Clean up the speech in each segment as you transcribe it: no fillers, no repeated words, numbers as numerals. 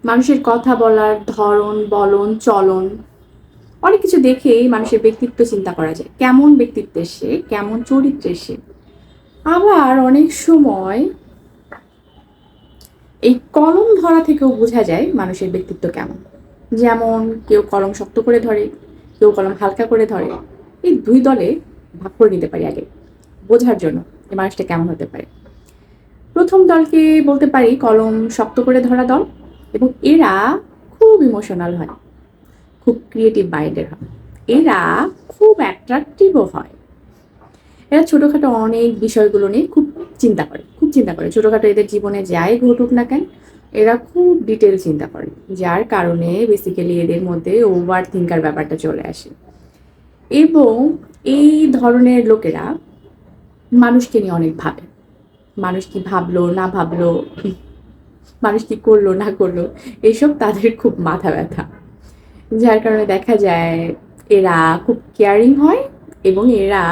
মানুষের কথা বলার ধরন, বলন, চলন অনেক কিছু দেখেই মানুষের ব্যক্তিত্ব চিন্তা করা যায়। কেমন ব্যক্তিত্বের সে, কেমন চরিত্রের সে। আবার অনেক সময় এই কলম ধরা থেকেও বোঝা যায় মানুষের ব্যক্তিত্ব কেমন। যেমন কেউ কলম শক্ত করে ধরে, কেউ কলম হালকা করে ধরে। এই দুই দলে ভাগ করে নিতে পারি আগে বোঝার জন্য যে মানুষটা কেমন হতে পারে। প্রথম দলকে বলতে পারি কলম শক্ত করে ধরা দল, এবং এরা খুব ইমোশনাল হয়, খুব ক্রিয়েটিভ মাইন্ডের হয়, এরা খুব অ্যাট্রাকটিভও হয়। এরা ছোটোখাটো অনেক বিষয়গুলো নিয়ে খুব চিন্তা করে ছোটোখাটো এদের জীবনে যাই ঘটুক না কেন, এরা খুব ডিটেল চিন্তা করে, যার কারণে বেসিক্যালি এদের মধ্যে ওভার থিঙ্কার ব্যাপারটা চলে আসে। এবং এই ধরনের লোকেরা মানুষকে নিয়ে অনেক ভাবে। মানুষ কি ভাবলো না ভাবলো, মানুষ কি করলো না করলো, এইসব তাদের খুব মাথা ব্যথা। যার কারণে দেখা যায় এরা খুব কেয়ারিং হয় এবং এরা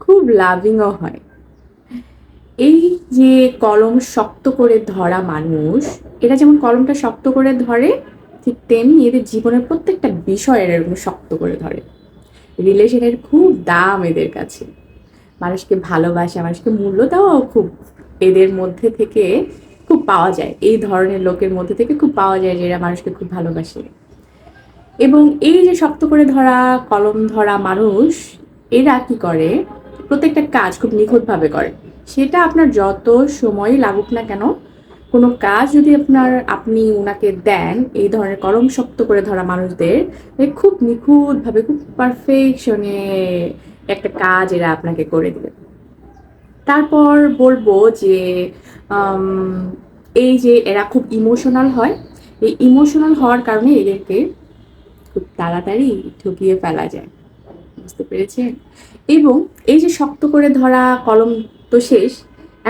খুব লাভিংও হয়। এই যে কলম শক্ত করে ধরা মানুষ, এরা যেমন কলমটা শক্ত করে ধরে, ঠিক তেমনি এদের জীবনের প্রত্যেকটা বিষয় এরা এরকম শক্ত করে ধরে। রিলেশনের খুব দাম এদের কাছে। মানুষকে ভালোবাসা, মানুষকে মূল্য দেওয়াও খুব এদের মধ্যে থেকে খুব পাওয়া যায়। এই ধরনের লোকের মধ্যে থেকে খুব পাওয়া যায় যে এরা মানুষকে খুব ভালোবাসে। এবং এই যে শক্ত করে ধরা, কলম ধরা মানুষ, এরা কি করে, প্রত্যেকটা কাজ খুব নিখুঁতভাবে করে। সেটা আপনার যত সময়ই লাগুক না কেন, কোনো কাজ যদি আপনি ওনাকে দেন, এই ধরনের কলম শক্ত করে ধরা মানুষদের খুব নিখুঁতভাবে, খুব পারফেকশনে একটা কাজ এরা আপনাকে করে দেবে। তারপর বলবো যে আম, এই যে এরা খুব ইমোশনাল হয়, এই ইমোশনাল হওয়ার কারণে এদেরকে খুব তাড়াতাড়ি ঠকিয়ে ফেলা যায়। বুঝতে পেরেছেন? এবং এই যে শক্ত করে ধরা কলম তো শেষ,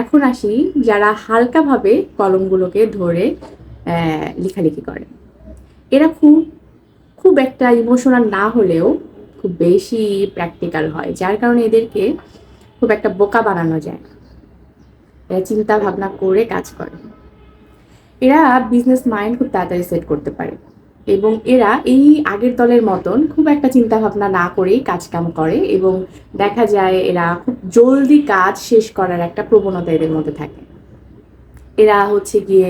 এখন আসি যারা হালকাভাবে কলমগুলোকে ধরে লেখালেখি করে। এরা খুব খুব একটা ইমোশনাল না হলেও খুব বেশি প্র্যাকটিক্যাল হয়, যার কারণে এদেরকে খুব একটা বোকা বানানো যায়। এরা চিন্তা ভাবনা করে কাজ করে। এরা বিজনেস মাইন্ড খুব তাড়াতাড়ি সেট করতে পারে, এবং এরা এই আগের দলের মতন খুব একটা চিন্তা ভাবনা না করেই কাজ কাম করে, এবং দেখা যায় এরা খুব জলদি কাজ শেষ করার একটা প্রবণতা এদের মধ্যে থাকে। এরা হচ্ছে গিয়ে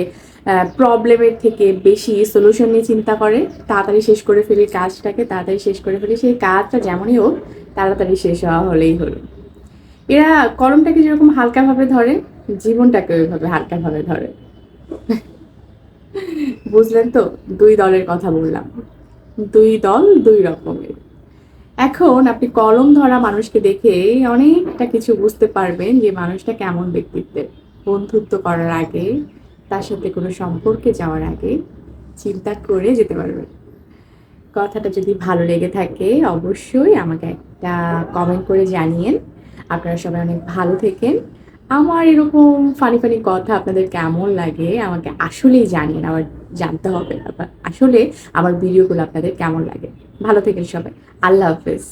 প্রবলেমের থেকে বেশি সলিউশন নিয়ে চিন্তা করে, তাড়াতাড়ি শেষ করে ফেলি কাজটাকে, তাড়াতাড়ি শেষ করে ফেলি, সেই কাজটা যেমনই হোক তাড়াতাড়ি শেষ হওয়া হলেই হলো। এরা কলমটাকে যেরকম হালকাভাবে ধরে, জীবনটাকে ওইভাবে হালকাভাবে ধরে। বুঝলেন তো? দুই দলের কথা বললাম, দুই দল দুই রকমের। এখন আপনি কলম ধরা মানুষকে দেখে অনেকটা কিছু বুঝতে পারবেন যে মানুষটা কেমন ব্যক্তিত্বের। বন্ধুত্ব করার আগে, তার সাথে কোনো সম্পর্কে যাওয়ার আগে চিন্তা করে যেতে পারবেন। কথাটা যদি ভালো লেগে থাকে অবশ্যই আমাকে একটা কমেন্ট করে জানিয়েন। আপনারা সবাই অনেক ভালো থেকেন। আমার এরকম ফানি ফানি কথা আপনাদের কেমন লাগে আমাকে আসলেই জানিয়েন। আমার জানতে হবে আসলে আমার ভিডিওগুলো আপনাদের কেমন লাগে। ভালো থেকেন সবাই। আল্লাহ হাফেজ।